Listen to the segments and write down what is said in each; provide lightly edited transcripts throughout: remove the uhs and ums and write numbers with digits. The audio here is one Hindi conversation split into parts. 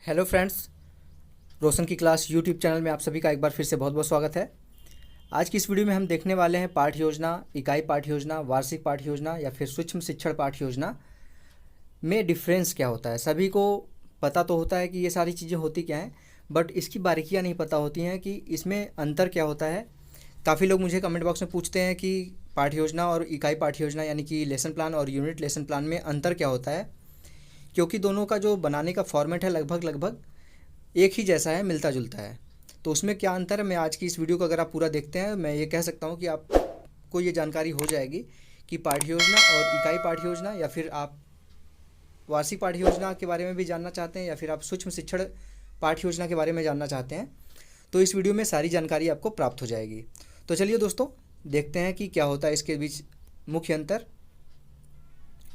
हेलो फ्रेंड्स, रोशन की क्लास यूट्यूब चैनल में आप सभी का एक बार फिर से बहुत बहुत स्वागत है। आज की इस वीडियो में हम देखने वाले हैं पाठ्य योजना, इकाई पाठ्य योजना, वार्षिक पाठ्य योजना या फिर सूक्ष्म शिक्षण पाठ्य योजना में डिफरेंस क्या होता है। सभी को पता तो होता है कि ये सारी चीज़ें होती क्या हैं, बट इसकी बारीकियाँ नहीं पता होती हैं कि इसमें अंतर क्या होता है। काफ़ी लोग मुझे कमेंट बॉक्स में पूछते हैं कि पाठ्य योजना और इकाई पाठ्य योजना यानी कि लेसन प्लान और यूनिट लेसन प्लान में अंतर क्या होता है, क्योंकि दोनों का जो बनाने का फॉर्मेट है लगभग एक ही जैसा है, मिलता जुलता है। तो उसमें क्या अंतर है, मैं आज की इस वीडियो को अगर आप पूरा देखते हैं, मैं ये कह सकता हूँ कि आपको ये जानकारी हो जाएगी कि पाठ्य योजना और इकाई पाठ्य योजना, या फिर आप वार्षिक पाठ्य योजना के बारे में भी जानना चाहते हैं या फिर आप सूक्ष्म शिक्षण पाठ्य योजना के बारे में जानना चाहते हैं, तो इस वीडियो में सारी जानकारी आपको प्राप्त हो जाएगी। तो चलिए दोस्तों, देखते हैं कि क्या होता है इसके बीच मुख्य अंतर।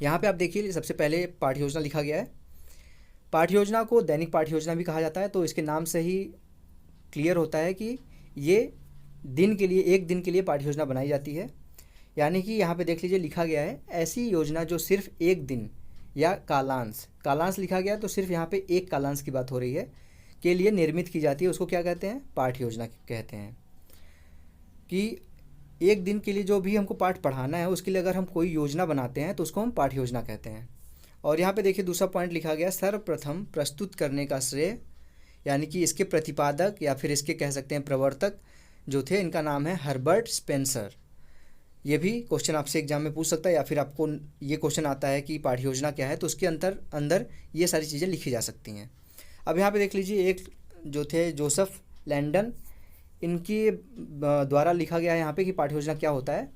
यहाँ पर आप देखिए, सबसे पहले पाठ्य योजना लिखा गया है। पाठ्य योजना को दैनिक पाठ्य योजना भी कहा जाता है, तो इसके नाम से ही क्लियर होता है कि ये एक दिन के लिए पाठ्य योजना बनाई जाती है। यानी कि यहाँ पे देख लीजिए, लिखा गया है ऐसी योजना जो सिर्फ एक दिन या कालांश लिखा गया है, तो सिर्फ यहाँ पे एक कालांश की बात हो रही है, के लिए निर्मित की जाती है। उसको क्या कहते हैं? पाठ्य योजना कहते हैं। कि एक दिन के लिए जो भी हमको पाठ पढ़ाना है, उसके लिए अगर हम कोई योजना बनाते हैं तो उसको हम पाठ्य योजना कहते हैं। और यहाँ पे देखिए, दूसरा पॉइंट लिखा गया, सर्वप्रथम प्रस्तुत करने का श्रेय, यानी कि इसके प्रतिपादक या फिर इसके कह सकते हैं प्रवर्तक जो थे, इनका नाम है हर्बर्ट स्पेंसर। ये भी क्वेश्चन आपसे एग्जाम में पूछ सकता है, या फिर आपको ये क्वेश्चन आता है कि पाठ्य योजना क्या है, तो उसके अंदर ये सारी चीज़ें लिखी जा सकती हैं। अब यहाँ पे देख लीजिए, एक जो थे जोसेफ लैंडन, इनके द्वारा लिखा गया है यहाँ पे कि पाठ्य योजना क्या होता है,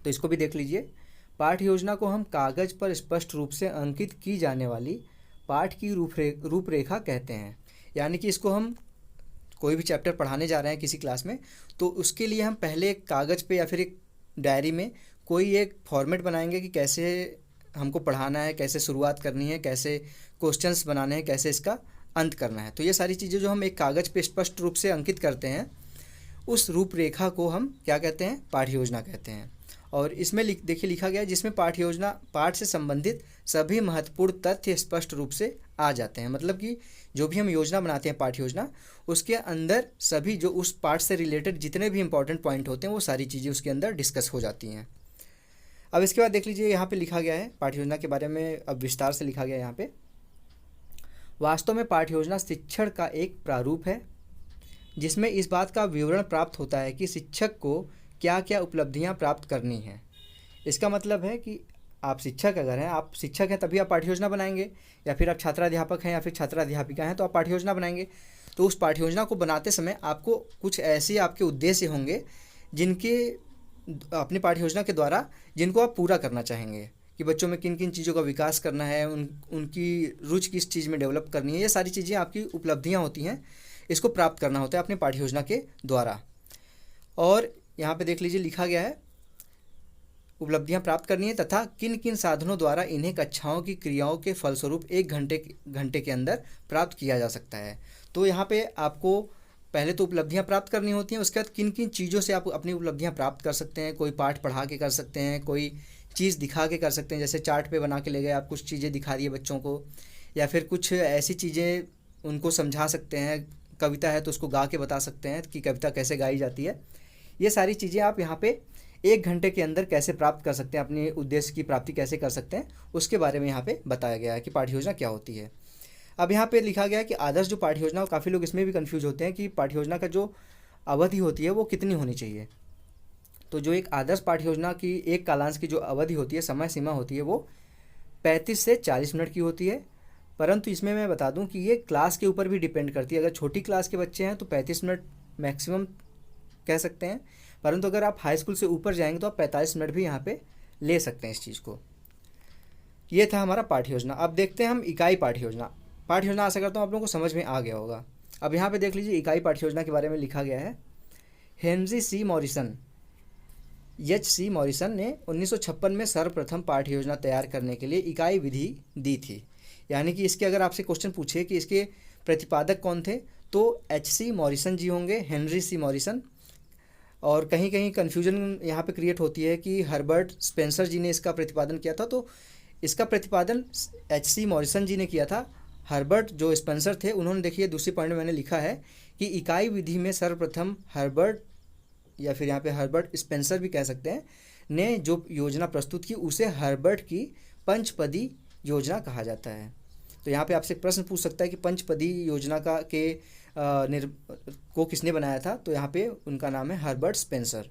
तो इसको भी देख लीजिए। पाठ्य योजना को हम कागज़ पर स्पष्ट रूप से अंकित की जाने वाली पाठ की रूपरेखा कहते हैं। यानी कि इसको हम कोई भी चैप्टर पढ़ाने जा रहे हैं किसी क्लास में, तो उसके लिए हम पहले एक कागज़ पे या फिर एक डायरी में कोई एक फॉर्मेट बनाएंगे कि कैसे हमको पढ़ाना है, कैसे शुरुआत करनी है, कैसे क्वेश्चंस बनाने हैं, कैसे इसका अंत करना है। तो ये सारी चीज़ें जो हम एक कागज़ पे स्पष्ट रूप से अंकित करते हैं, उस रूपरेखा को हम क्या कहते हैं? पाठ्य योजना कहते हैं। और इसमें देखिए लिखा गया है, जिसमें पाठ्य योजना पाठ से संबंधित सभी महत्वपूर्ण तथ्य स्पष्ट रूप से आ जाते हैं। मतलब कि जो भी हम योजना बनाते हैं पाठ्य योजना, उसके अंदर सभी जो उस पाठ से रिलेटेड जितने भी इंपॉर्टेंट पॉइंट होते हैं, वो सारी चीज़ें उसके अंदर डिस्कस हो जाती हैं। अब इसके बाद देख लीजिए, यहाँ पे लिखा गया है पाठ्य योजना के बारे में, अब विस्तार से लिखा गया है यहाँ पे। वास्तव में पाठ्य योजना शिक्षण का एक प्रारूप है, जिसमें इस बात का विवरण प्राप्त होता है कि शिक्षक को क्या क्या उपलब्धियां प्राप्त करनी है। इसका मतलब है कि आप शिक्षक अगर हैं, आप शिक्षक हैं तभी आप पाठ्य योजना बनाएंगे, या फिर आप छात्राध्यापक हैं या फिर छात्राध्यापिका हैं तो आप पाठ्य योजना बनाएंगे। तो उस पाठ्य योजना को बनाते समय आपको कुछ ऐसे आपके उद्देश्य होंगे जिनके अपनी पाठ्य योजना के द्वारा जिनको आप पूरा करना चाहेंगे, कि बच्चों में किन किन चीज़ों का विकास करना है, उनकी रुचि किस चीज़ में डेवलप करनी है। ये सारी चीज़ें आपकी उपलब्धियाँ होती हैं, इसको प्राप्त करना होता है अपने पाठ्य योजना के द्वारा। और यहाँ पे देख लीजिए, लिखा गया है उपलब्धियां प्राप्त करनी है तथा किन किन साधनों द्वारा इन्हें कक्षाओं की क्रियाओं के फलस्वरूप एक घंटे के अंदर प्राप्त किया जा सकता है। तो यहाँ पे आपको पहले तो उपलब्धियां प्राप्त करनी होती हैं, उसके बाद किन किन चीज़ों से आप अपनी उपलब्धियां प्राप्त कर सकते हैं। कोई पाठ पढ़ा के कर सकते हैं, कोई चीज़ दिखा के कर सकते हैं, जैसे चार्ट पे बना के ले गए, आप कुछ चीज़ें दिखा दिए बच्चों को, या फिर कुछ ऐसी चीज़ें उनको समझा सकते हैं। कविता है तो उसको गा के बता सकते हैं कि कविता कैसे गाई जाती है। ये सारी चीज़ें आप यहाँ पे एक घंटे के अंदर कैसे प्राप्त कर सकते हैं, अपने उद्देश्य की प्राप्ति कैसे कर सकते हैं, उसके बारे में यहाँ पे बताया गया है कि पाठ्य योजना क्या होती है। अब यहाँ पे लिखा गया है कि आदर्श जो पाठ्य योजना, काफ़ी लोग इसमें भी कंफ्यूज होते हैं कि पाठ्य योजना का जो अवधि होती है वो कितनी होनी चाहिए। तो जो एक आदर्श पाठ्य योजना की एक कालांश की जो अवधि होती है, समय सीमा होती है, वो 35 से 40 मिनट की होती है। परंतु इसमें मैं बता दूँ कि ये क्लास के ऊपर भी डिपेंड करती है। अगर छोटी क्लास के बच्चे हैं तो 35 मिनट मैक्सिमम कह सकते हैं, परंतु अगर आप हाई स्कूल से ऊपर जाएंगे तो आप 45 मिनट भी यहाँ पे ले सकते हैं इस चीज़ को। ये था हमारा पाठ्य योजना। अब देखते हैं हम इकाई पाठ्य योजना। पाठ्य योजना आशा करता हूँ आप लोगों को समझ में आ गया होगा। अब यहाँ पे देख लीजिए, इकाई पाठ्य योजना के बारे में लिखा गया है। हेनरी सी मॉरिसन ने 1956 में सर्वप्रथम पाठ्य योजना तैयार करने के लिए इकाई विधि दी थी। यानी कि इसके अगर आपसे क्वेश्चन पूछे कि इसके प्रतिपादक कौन थे, तो HC मॉरिसन जी होंगे, हेनरी सी मॉरिसन। और कहीं कहीं कन्फ्यूजन यहाँ पे क्रिएट होती है कि हर्बर्ट स्पेंसर जी ने इसका प्रतिपादन किया था, तो इसका प्रतिपादन HC मॉरिसन जी ने किया था। हर्बर्ट जो स्पेंसर थे उन्होंने, देखिए दूसरी पॉइंट में मैंने लिखा है कि इकाई विधि में सर्वप्रथम हर्बर्ट, या फिर यहाँ पे हर्बर्ट स्पेंसर भी कह सकते हैं, ने जो योजना प्रस्तुत की उसे हर्बर्ट की पंचपदी योजना कहा जाता है। तो यहाँ पे आपसे प्रश्न पूछ सकता है कि पंचपदी योजना को किसने बनाया था, तो यहाँ पे उनका नाम है हर्बर्ट स्पेंसर।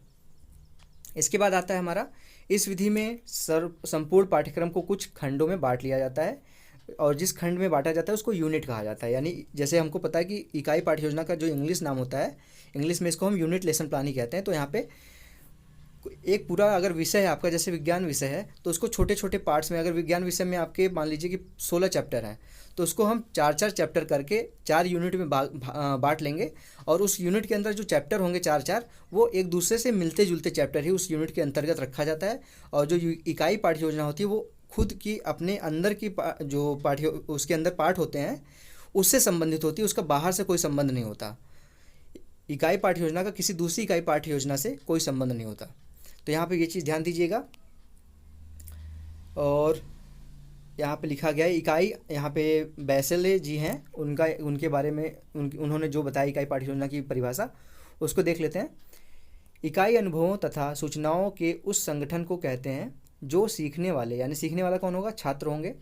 इसके बाद आता है हमारा, इस विधि में संपूर्ण पाठ्यक्रम को कुछ खंडों में बांट लिया जाता है, और जिस खंड में बांटा जाता है उसको यूनिट कहा जाता है। यानी जैसे हमको पता है कि इकाई पाठ्य योजना का जो इंग्लिश नाम होता है, इंग्लिश में इसको हम यूनिट लेसन प्लान ही कहते हैं। तो यहाँ पे एक पूरा अगर विषय है आपका, जैसे विज्ञान विषय है, तो उसको छोटे छोटे पार्ट्स में, अगर विज्ञान विषय में आपके मान लीजिए कि 16 चैप्टर हैं, तो उसको हम 4-4 चैप्टर करके 4 यूनिट में बांट लेंगे, और उस यूनिट के अंदर जो चैप्टर होंगे 4-4, वो एक दूसरे से मिलते जुलते चैप्टर ही उस यूनिट के अंतर्गत रखा जाता है। और जो इकाई पाठ्य योजना होती है वो खुद की अपने अंदर की जो पाठ्य उसके अंदर पाठ होते हैं उससे संबंधित होती है, उसका बाहर से कोई संबंध नहीं होता। इकाई पाठ्य योजना का किसी दूसरी इकाई पाठ्य योजना से कोई संबंध नहीं होता। तो यहाँ पे ये चीज़ ध्यान दीजिएगा। और यहाँ पे लिखा गया है इकाई, यहाँ पे बैसेले जी हैं, उनके बारे में उन्होंने जो बताया इकाई पाठ्य योजना की परिभाषा, उसको देख लेते हैं। इकाई अनुभवों तथा सूचनाओं के उस संगठन को कहते हैं जो सीखने वाले, यानी सीखने वाला कौन होगा, छात्र होंगे,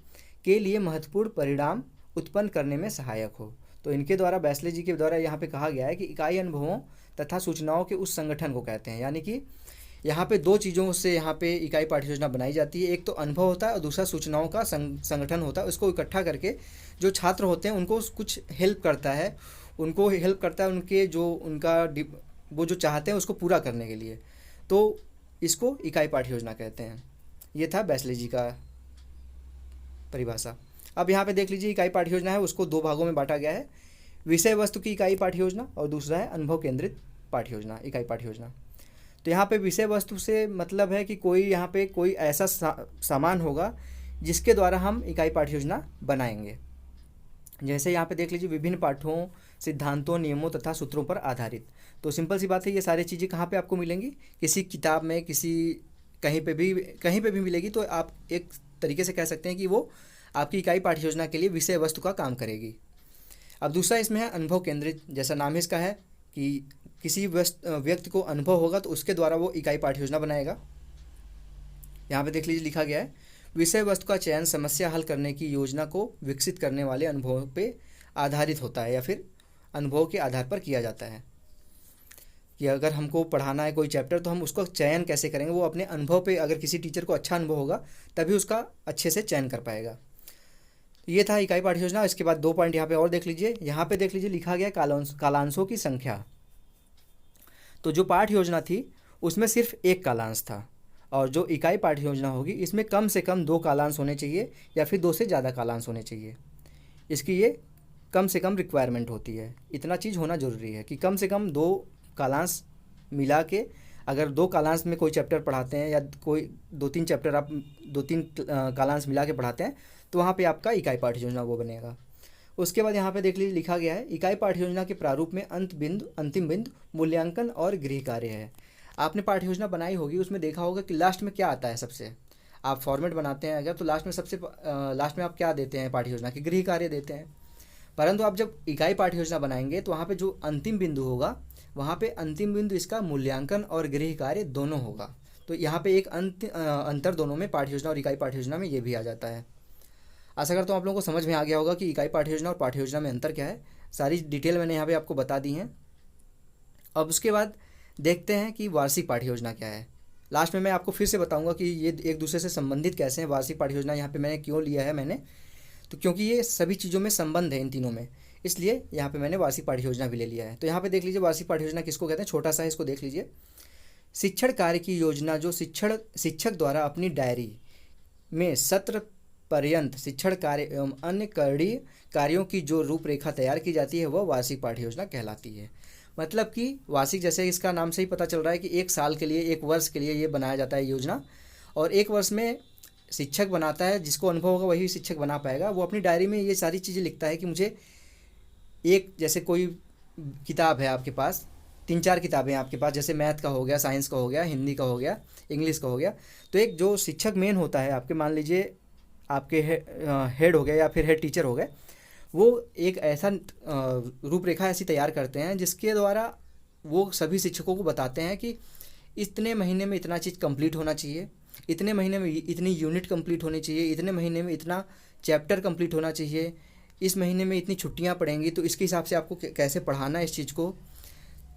के लिए महत्वपूर्ण परिणाम उत्पन्न करने में सहायक हो। तो इनके द्वारा, बैसले जी के द्वारा यहाँ पे कहा गया है कि इकाई अनुभवों तथा सूचनाओं के उस संगठन को कहते हैं। यानी कि यहाँ पे 2 चीज़ों से यहाँ पे इकाई पाठ्य योजना बनाई जाती है, एक तो अनुभव होता है और दूसरा सूचनाओं का संगठन होता है। उसको इकट्ठा करके जो छात्र होते हैं उनको कुछ हेल्प करता है, उनके जो वो जो चाहते हैं उसको पूरा करने के लिए। तो इसको इकाई पाठ्य योजना कहते हैं। ये था बैसले जी का परिभाषा। अब यहाँ पे देख लीजिए, इकाई पाठ्य योजना है उसको 2 भागों में बांटा गया है, विषय वस्तु की इकाई पाठ्य योजना और दूसरा है अनुभव केंद्रित पाठ्य योजना, इकाई पाठ्य योजना। तो यहाँ पे विषय वस्तु से मतलब है कि यहाँ पे कोई ऐसा सामान होगा जिसके द्वारा हम इकाई पाठ्य योजना बनाएंगे। जैसे यहाँ पे देख लीजिए, विभिन्न पाठों, सिद्धांतों, नियमों तथा सूत्रों पर आधारित। तो सिंपल सी बात है, ये सारी चीज़ें कहाँ पे आपको मिलेंगी, किसी किताब में, कहीं पे भी मिलेगी। तो आप एक तरीके से कह सकते हैं कि वो आपकी इकाई पाठ्य योजना के लिए विषय वस्तु का काम करेगी। अब दूसरा इसमें है अनुभव केंद्रित। जैसा नाम इसका है कि किसी व्यक्ति को अनुभव होगा तो उसके द्वारा वो इकाई पाठ्य योजना बनाएगा। यहाँ पे देख लीजिए, लिखा गया है विषय वस्तु का चयन समस्या हल करने की योजना को विकसित करने वाले अनुभव पे आधारित होता है, या फिर अनुभव के आधार पर किया जाता है। कि अगर हमको पढ़ाना है कोई चैप्टर तो हम उसको चयन कैसे करेंगे, वो अपने अनुभव पे, अगर किसी टीचर को अच्छा अनुभव होगा तभी उसका अच्छे से चयन कर पाएगा। ये था इकाई पाठ्य योजना। इसके बाद 2 पॉइंट यहाँ पे और देख लीजिए। यहाँ पे देख लीजिए, लिखा गया कालांशों की संख्या। तो जो पाठ्य योजना थी उसमें सिर्फ 1 कालांश था, और जो इकाई पाठ्य योजना होगी इसमें कम से कम 2 कालांश होने चाहिए, या फिर 2 से ज़्यादा कालांश होने चाहिए। इसकी ये कम से कम रिक्वायरमेंट होती है। इतना चीज़ होना ज़रूरी है कि कम से कम 2 कालांश मिला के, अगर 2 कालांश में कोई चैप्टर पढ़ाते हैं, या कोई 2-3 चैप्टर आप 2-3 कालांश मिला के पढ़ाते हैं, तो वहाँ पे आपका इकाई पाठ्य योजना वो बनेगा। उसके बाद यहाँ पे देख लीजिए, लिखा गया है इकाई पाठ्य योजना के प्रारूप में अंतिम बिंदु मूल्यांकन और गृह कार्य है। आपने पाठ्य योजना बनाई होगी, उसमें देखा होगा कि लास्ट में क्या आता है। सबसे आप फॉर्मेट बनाते हैं अगर, तो लास्ट में आप क्या देते हैं, पाठ्य योजना के गृह कार्य देते हैं। परंतु आप जब इकाई पाठ्य योजना बनाएंगे तो वहाँ पे जो अंतिम बिंदु होगा, वहाँ पे अंतिम बिंदु इसका मूल्यांकन और गृह कार्य दोनों होगा। तो यहाँ पे एक अंतर दोनों में, पाठ्य योजना और इकाई पाठ्य योजना में ये भी आ जाता है। आशा करता हूँ आप लोगों को समझ में आ गया होगा कि इकाई पाठ्य योजना और पाठ्य योजना में अंतर क्या है। सारी डिटेल मैंने यहाँ पे आपको बता दी हैं। अब उसके बाद देखते हैं कि वार्षिक पाठ्य योजना क्या है। लास्ट में मैं आपको फिर से बताऊंगा कि ये एक दूसरे से संबंधित कैसे हैं। वार्षिक पाठ्य योजना यहाँ पे मैंने क्यों लिया है, तो क्योंकि ये सभी चीज़ों में संबंध है इन तीनों में, इसलिए यहाँ पे मैंने वार्षिक पाठ्य योजना भी ले लिया है। तो यहाँ पे देख लीजिए, वार्षिक पाठ्य योजना किसको कहते हैं, छोटा सा है, इसको देख लीजिए। शिक्षण कार्य की योजना जो शिक्षक द्वारा अपनी डायरी में सत्र पर्यंत शिक्षण कार्य एवं अन्य करणीय कार्यों की जो रूपरेखा तैयार की जाती है, वह वार्षिक पाठ्य योजना कहलाती है। मतलब कि वार्षिक, जैसे इसका नाम से ही पता चल रहा है कि 1 साल के लिए, 1 वर्ष के लिए ये बनाया जाता है योजना। और 1 वर्ष में शिक्षक बनाता है, जिसको अनुभव होगा वही शिक्षक बना पाएगा। वो अपनी डायरी में ये सारी चीज़ें लिखता है कि मुझे जैसे कोई किताब है आपके पास, 3-4 किताबें हैं आपके पास, जैसे मैथ का हो गया, साइंस का हो गया, हिंदी का हो गया, इंग्लिश का हो गया। तो एक जो शिक्षक मेन होता है आपके, मान लीजिए आपके हेड हो गए या फिर हेड टीचर हो गए, वो एक ऐसा रूपरेखा ऐसी तैयार करते हैं जिसके द्वारा वो सभी शिक्षकों को बताते हैं कि इतने महीने में इतना चीज़ कंप्लीट होना चाहिए, इतने महीने में इतनी यूनिट कंप्लीट होनी चाहिए, इतने महीने में इतना चैप्टर कंप्लीट होना चाहिए, इस महीने में इतनी छुट्टियां पड़ेंगी, तो इसके हिसाब से आपको कैसे पढ़ाना है इस चीज़ को,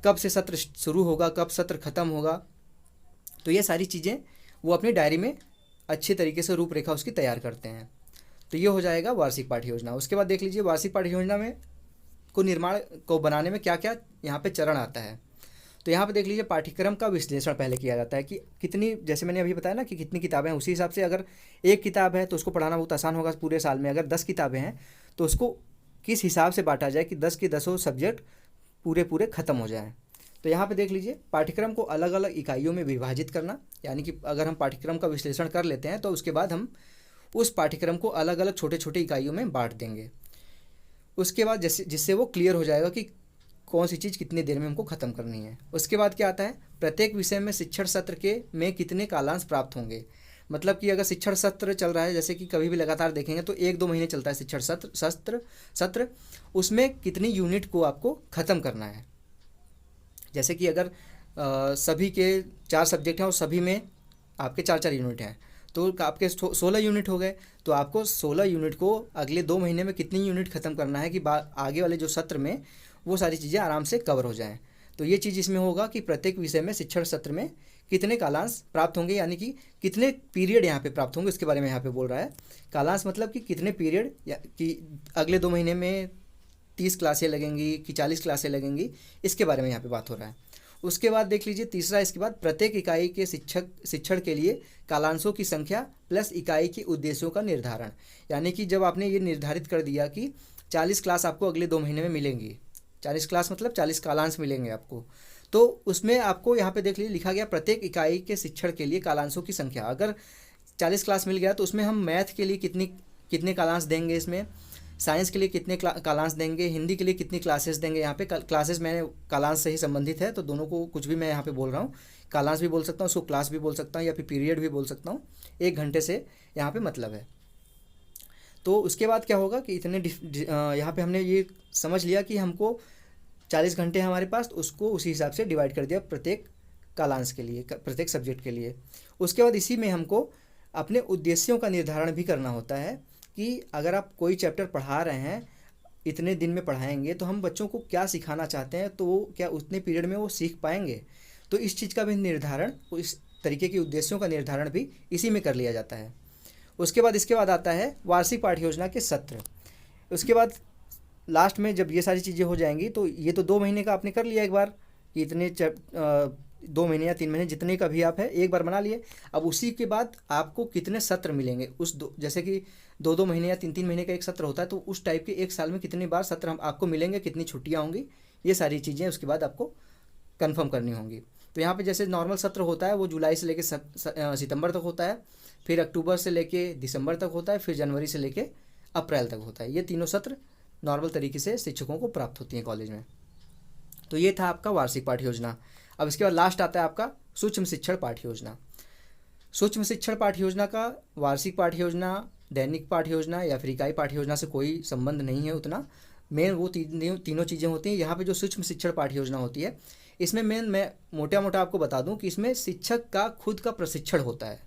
कब से सत्र शुरू होगा, कब सत्र ख़त्म होगा। तो ये सारी चीज़ें वो अपनी डायरी में अच्छे तरीके से रूपरेखा उसकी तैयार करते हैं। तो ये हो जाएगा वार्षिक पाठ्य योजना। उसके बाद देख लीजिए वार्षिक पाठ्य योजना में निर्माण को बनाने में क्या क्या यहाँ पे चरण आता है। तो यहाँ पे देख लीजिए पाठ्यक्रम का विश्लेषण पहले किया जाता है कि कितनी, जैसे मैंने अभी बताया ना कि कितनी किताबें हैं, उसी हिसाब से अगर एक किताब है तो उसको पढ़ाना बहुत आसान होगा पूरे साल में। अगर 10 किताबें हैं तो उसको किस हिसाब से बांटा जाए कि 10 के 10 सब्जेक्ट पूरे पूरे ख़त्म हो जाएँ। तो यहाँ पे देख लीजिए पाठ्यक्रम को अलग अलग इकाइयों में विभाजित करना, यानी कि अगर हम पाठ्यक्रम का विश्लेषण कर लेते हैं तो उसके बाद हम उस पाठ्यक्रम को अलग अलग छोटे छोटे इकाइयों में बांट देंगे। उसके बाद जिससे वो क्लियर हो जाएगा कि कौन सी चीज़ कितनी देर में हमको ख़त्म करनी है। उसके बाद क्या आता है, प्रत्येक विषय में शिक्षण सत्र के में कितने कालांश प्राप्त होंगे। मतलब कि अगर शिक्षण सत्र चल रहा है, जैसे कि कभी भी लगातार देखेंगे तो 1-2 महीने चलता है शिक्षण सत्र, उसमें कितनी यूनिट को आपको ख़त्म करना है। जैसे कि अगर सभी के 4 सब्जेक्ट हैं और सभी में आपके 4-4 यूनिट हैं तो आपके 16 यूनिट हो गए। तो आपको 16 यूनिट को अगले 2 महीने में कितनी यूनिट ख़त्म करना है कि आगे वाले जो सत्र में वो सारी चीज़ें आराम से कवर हो जाएं। तो ये चीज़ इसमें होगा कि प्रत्येक विषय में शिक्षण सत्र में कितने कालांश प्राप्त होंगे, यानी कि कितने पीरियड यहाँ पे प्राप्त होंगे, इसके बारे में यहाँ पे बोल रहा है। कालांश मतलब कि कितने पीरियड, कि अगले 2 महीने में 30 क्लासें लगेंगी कि 40 क्लासें लगेंगी, इसके बारे में यहाँ पे बात हो रहा है। उसके बाद देख लीजिए तीसरा, इसके बाद प्रत्येक इकाई के शिक्षण के लिए कालांशों की संख्या प्लस इकाई के उद्देश्यों का निर्धारण। यानी कि जब आपने ये निर्धारित कर दिया कि 40 क्लास आपको अगले 2 महीने में मिलेंगी, 40 क्लास मतलब 40 कालांश मिलेंगे आपको, तो उसमें आपको यहाँ पे देख लीजिए लिखा गया प्रत्येक इकाई के शिक्षण के लिए कालांशों की संख्या। अगर 40 क्लास मिल गया तो उसमें हम मैथ के लिए कितने कालांश देंगे, इसमें साइंस के लिए कितने कालांश देंगे, हिंदी के लिए कितनी क्लासेस देंगे। यहाँ पे क्लासेस मैंने कालांश से ही संबंधित है तो दोनों को कुछ भी मैं यहाँ पे बोल रहा हूँ, कालांश भी बोल सकता हूँ, उसको क्लास भी बोल सकता हूँ या फिर पीरियड भी बोल सकता हूँ। 1 घंटे से यहाँ पे मतलब है। तो उसके बाद क्या होगा कि इतने यहाँ पे हमने ये समझ लिया कि हमको 40 घंटे हमारे पास, तो उसको उसी हिसाब से डिवाइड कर दिया प्रत्येक कालांश के लिए, प्रत्येक सब्जेक्ट के लिए। उसके बाद इसी में हमको अपने उद्देश्यों का निर्धारण भी करना होता है कि अगर आप कोई चैप्टर पढ़ा रहे हैं, इतने दिन में पढ़ाएंगे तो हम बच्चों को क्या सिखाना चाहते हैं, तो वो क्या उतने पीरियड में वो सीख पाएंगे। तो इस चीज़ का भी निर्धारण, इस तरीके के उद्देश्यों का निर्धारण भी इसी में कर लिया जाता है। उसके बाद इसके बाद आता है वार्षिक पाठ्य योजना के सत्र। उसके बाद लास्ट में जब ये सारी चीज़ें हो जाएंगी तो ये तो 2 महीने का आपने कर लिया एक बार कि इतने 2 महीने या 3 महीने जितने का भी आप है एक बार बना लिए। अब उसी के बाद आपको कितने सत्र मिलेंगे जैसे कि 2-2 महीने या 3-3 महीने का एक सत्र होता है, तो उस टाइप के एक साल में कितनी बार सत्र हम आपको मिलेंगे, कितनी छुट्टियाँ होंगी, ये सारी चीज़ें उसके बाद आपको कन्फर्म करनी होंगी। तो यहाँ पे जैसे नॉर्मल सत्र होता है वो जुलाई से लेके सितंबर तक होता है, फिर अक्टूबर से लेके दिसंबर तक होता है, फिर जनवरी से लेके अप्रैल तक होता है। ये तीनों सत्र नॉर्मल तरीके से शिक्षकों को प्राप्त होती हैं कॉलेज में। तो ये था आपका वार्षिक पाठ्य योजना। अब इसके बाद लास्ट आता है आपका सूक्ष्म शिक्षण पाठ्य योजना। सूक्ष्म शिक्षण पाठ्य योजना का वार्षिक पाठ्य योजना, दैनिक पाठ्य योजना या फिर इकाई पाठ्य योजना से कोई संबंध नहीं है उतना। मेन वो तीनों चीज़ें होती हैं। यहाँ पे जो सूक्ष्म शिक्षण पाठ्य योजना होती है, इसमें मैं मोटा मोटा आपको बता दूं कि इसमें शिक्षक का खुद का प्रशिक्षण होता है।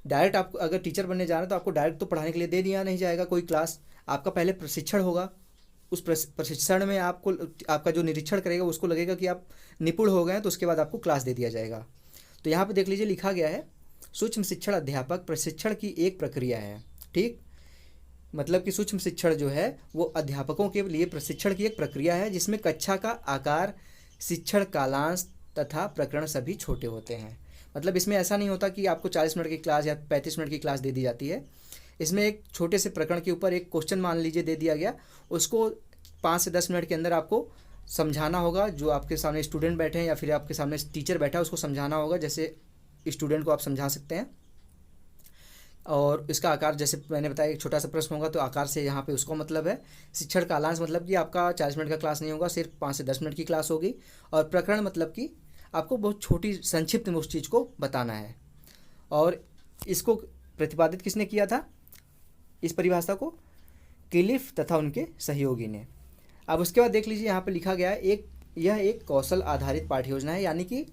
डायरेक्ट आपको अगर टीचर बनने जा रहे हैं तो आपको डायरेक्ट तो पढ़ाने के लिए दे दिया नहीं जाएगा कोई क्लास, आपका पहले प्रशिक्षण होगा। उस प्रशिक्षण में आपका जो निरीक्षण करेगा उसको लगेगा कि आप निपुण हो गए, तो उसके बाद आपको क्लास दे दिया जाएगा। तो यहाँ पे देख लीजिए लिखा गया है सूक्ष्म शिक्षण अध्यापक प्रशिक्षण की एक प्रक्रिया है। ठीक, मतलब कि सूक्ष्म शिक्षण जो है वो अध्यापकों के लिए प्रशिक्षण की एक प्रक्रिया है जिसमें कक्षा का आकार, शिक्षण कालांश तथा प्रकरण सभी छोटे होते हैं। मतलब इसमें ऐसा नहीं होता कि आपको 40 मिनट की क्लास या 35 मिनट की क्लास दे दी जाती है। इसमें एक छोटे से प्रकरण के ऊपर एक क्वेश्चन मान लीजिए दे दिया गया, उसको 5 से 10 मिनट के अंदर आपको समझाना होगा। जो आपके सामने स्टूडेंट बैठे हैं या फिर आपके सामने टीचर बैठा है उसको समझाना होगा, जैसे स्टूडेंट को आप समझा सकते हैं। और इसका आकार जैसे मैंने बताया एक छोटा सा प्रश्न होगा तो आकार से यहाँ पे उसको मतलब है। शिक्षण कालांश मतलब कि आपका 40 मिनट का क्लास नहीं होगा, सिर्फ 5 से 10 मिनट की क्लास होगी। और प्रकरण मतलब कि आपको बहुत छोटी संक्षिप्त में उस चीज़ को बताना है। और इसको प्रतिपादित किसने किया था, इस परिभाषा को, क्लिफ तथा उनके सहयोगी ने। अब उसके बाद देख लीजिए यहाँ पे लिखा गया है यह एक कौशल आधारित पाठ्य योजना है, यानी कि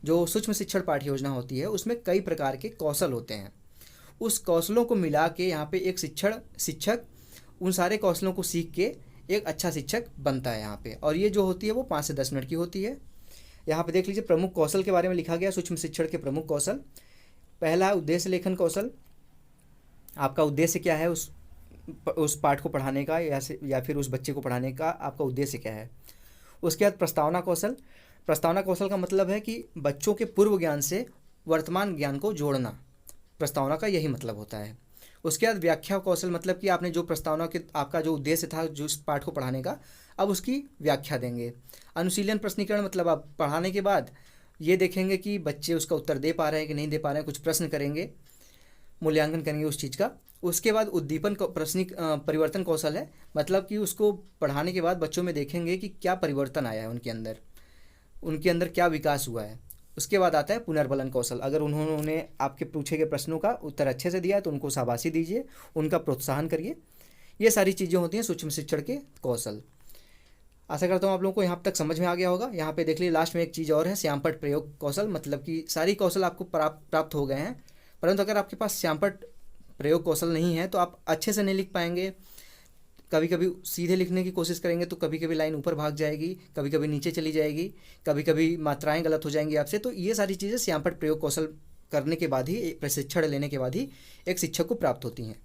जो सूक्ष्म शिक्षण पाठ्य योजना होती है उसमें कई प्रकार के कौशल होते हैं। उस कौशलों को मिला के यहाँ पे एक शिक्षक उन सारे कौशलों को सीख के एक अच्छा शिक्षक बनता है यहाँ पे। और ये जो होती है वो 5 से 10 मिनट की होती है। यहाँ पे देख लीजिए प्रमुख कौशल के बारे में लिखा गया, सूक्ष्म शिक्षण के प्रमुख कौशल। पहला है उद्देश्य लेखन कौशल। आपका उद्देश्य क्या है उस पाठ को पढ़ाने का या फिर उस बच्चे को पढ़ाने का आपका उद्देश्य क्या है। उसके बाद प्रस्तावना कौशल। प्रस्तावना कौशल का मतलब है कि बच्चों के पूर्व ज्ञान से वर्तमान ज्ञान को जोड़ना, प्रस्तावना का यही मतलब होता है। उसके बाद व्याख्या कौशल, मतलब कि आपने जो प्रस्तावना के आपका जो उद्देश्य था जो इस पाठ को पढ़ाने का, अब उसकी व्याख्या देंगे। अनुशीलन प्रश्नीकरण, मतलब आप पढ़ाने के बाद ये देखेंगे कि बच्चे उसका उत्तर दे पा रहे हैं कि नहीं दे पा रहे हैं, कुछ प्रश्न करेंगे, मूल्यांकन करेंगे उस चीज़ का। उसके बाद उद्दीपन परिवर्तन कौशल है, मतलब कि उसको पढ़ाने के बाद बच्चों में देखेंगे कि क्या परिवर्तन आया है उनके अंदर क्या विकास हुआ है। उसके बाद आता है पुनर्बलन कौशल। अगर उन्होंने आपके पूछे गए प्रश्नों का उत्तर अच्छे से दिया है तो उनको शाबाशी दीजिए, उनका प्रोत्साहन करिए। ये सारी चीज़ें होती हैं सूक्ष्म शिक्षण के कौशल। आशा करता हूँ आप लोगों को यहाँ तक समझ में आ गया होगा। यहाँ पे देख लीजिए लास्ट में एक चीज़ और है, श्यामपट्ट प्रयोग कौशल, मतलब कि सारी कौशल आपको प्राप्त हो गए हैं, परंतु अगर आपके पास श्यामपट्ट प्रयोग कौशल नहीं है तो आप अच्छे से नहीं लिख पाएंगे। कभी कभी सीधे लिखने की कोशिश करेंगे तो कभी कभी लाइन ऊपर भाग जाएगी, कभी कभी नीचे चली जाएगी, कभी कभी मात्राएं गलत हो जाएंगी आपसे। तो ये सारी चीज़ें श्यामपट्ट प्रयोग कौशल करने के बाद ही, प्रशिक्षण लेने के बाद ही एक शिक्षक को प्राप्त होती हैं।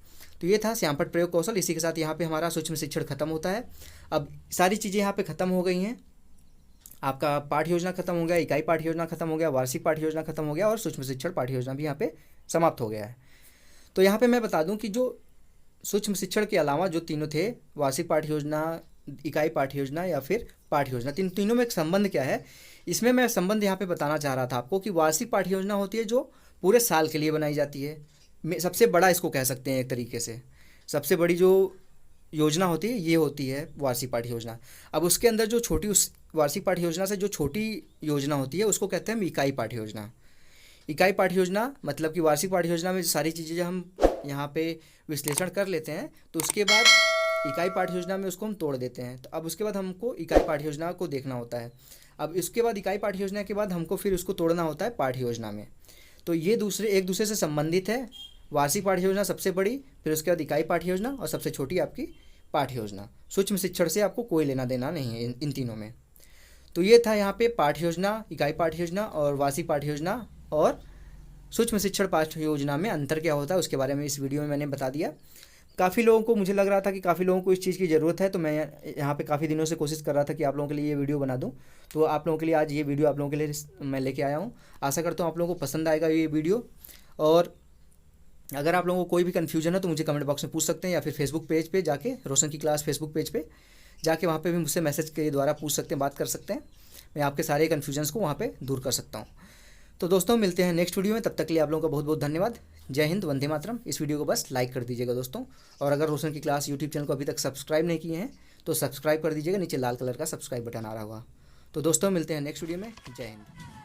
तो ये था श्यामपट्ट प्रयोग कौशल। इसी के साथ यहाँ पे हमारा सूक्ष्म शिक्षण खत्म होता है। अब सारी चीज़ें यहाँ पे खत्म हो गई हैं। आपका पाठ्य योजना खत्म हो गया, इकाई पाठ्य योजना खत्म हो गया, वार्षिक पाठ्य योजना खत्म हो गया और सूक्ष्म शिक्षण पाठ्य योजना भी यहाँ पे समाप्त हो गया है। तो यहाँ पे मैं बता दूँ कि जो सूक्ष्म शिक्षण के अलावा जो तीनों थे, वार्षिक पाठ्य योजना, इकाई पाठ्य योजना या फिर पाठ्य योजना, तीनों में एक संबंध क्या है, इसमें मैं संबंध यहाँ पे बताना चाह रहा था आपको कि वार्षिक पाठ्य योजना होती है जो पूरे साल के लिए बनाई जाती है। सबसे बड़ा इसको कह सकते हैं एक तरीके से, सबसे बड़ी जो योजना होती है ये होती है वार्षिक पाठ्य योजना। अब उसके अंदर जो छोटी, उस वार्षिक पाठ्य योजना से जो छोटी योजना होती है उसको कहते हैं इकाई पाठ्य योजना। इकाई पाठ्य योजना मतलब कि वार्षिक पाठ्य योजना में सारी चीज़ें जब हम यहाँ पे विश्लेषण कर लेते हैं तो उसके बाद इकाई पाठ्य योजना में उसको हम तोड़ देते हैं। तो अब उसके बाद हमको इकाई पाठ्य योजना को देखना होता है। अब इसके बाद इकाई पाठ्य योजना के बाद हमको फिर उसको तोड़ना होता है पाठ्य योजना में। तो ये एक दूसरे से संबंधित है। वार्षिक पाठ्य योजना सबसे बड़ी, फिर उसके बाद इकाई पाठ्य योजना और सबसे छोटी आपकी पाठ्य योजना। सूक्ष्म शिक्षण से आपको कोई लेना देना नहीं है इन तीनों में। तो ये था यहाँ पे पाठ्य योजना, इकाई पाठ्य योजना और वार्षिक पाठ्य योजना और सूक्ष्म शिक्षण पाठ्य योजना में अंतर क्या होता है उसके बारे में इस वीडियो में मैंने बता दिया। काफ़ी लोगों को, मुझे लग रहा था कि काफ़ी लोगों को इस चीज़ की ज़रूरत है, तो मैं यहाँ पे काफ़ी दिनों से कोशिश कर रहा था कि आप लोगों के लिए ये वीडियो बना दूँ। तो आप लोगों के लिए आज ये वीडियो आप लोगों के लिए मैं लेके आया हूँ। आशा करता हूँ आप लोगों को पसंद आएगा ये वीडियो। और अगर आप लोगों को कोई भी कन्फ्यूजन है तो मुझे कमेंट बॉक्स में पूछ सकते हैं, या फिर फेसबुक पेज पर जाके, रोशन की क्लास फेसबुक पेज पर जाके वहाँ पर भी मुझसे मैसेज के द्वारा पूछ सकते हैं, बात कर सकते हैं। मैं आपके सारे कन्फ्यूजन्स को वहाँ पर दूर कर सकता हूँ। तो दोस्तों मिलते हैं नेक्स्ट वीडियो में, तब तक के लिए आप लोगों का बहुत बहुत धन्यवाद। जय हिंद, वंदे मातरम। इस वीडियो को बस लाइक कर दीजिएगा दोस्तों, और अगर रोशन की क्लास यूट्यूब चैनल को अभी तक सब्सक्राइब नहीं किए हैं तो सब्सक्राइब कर दीजिएगा, नीचे लाल कलर का सब्सक्राइब बटन आ रहा होगा। तो दोस्तों मिलते हैं नेक्स्ट वीडियो में। जय हिंद।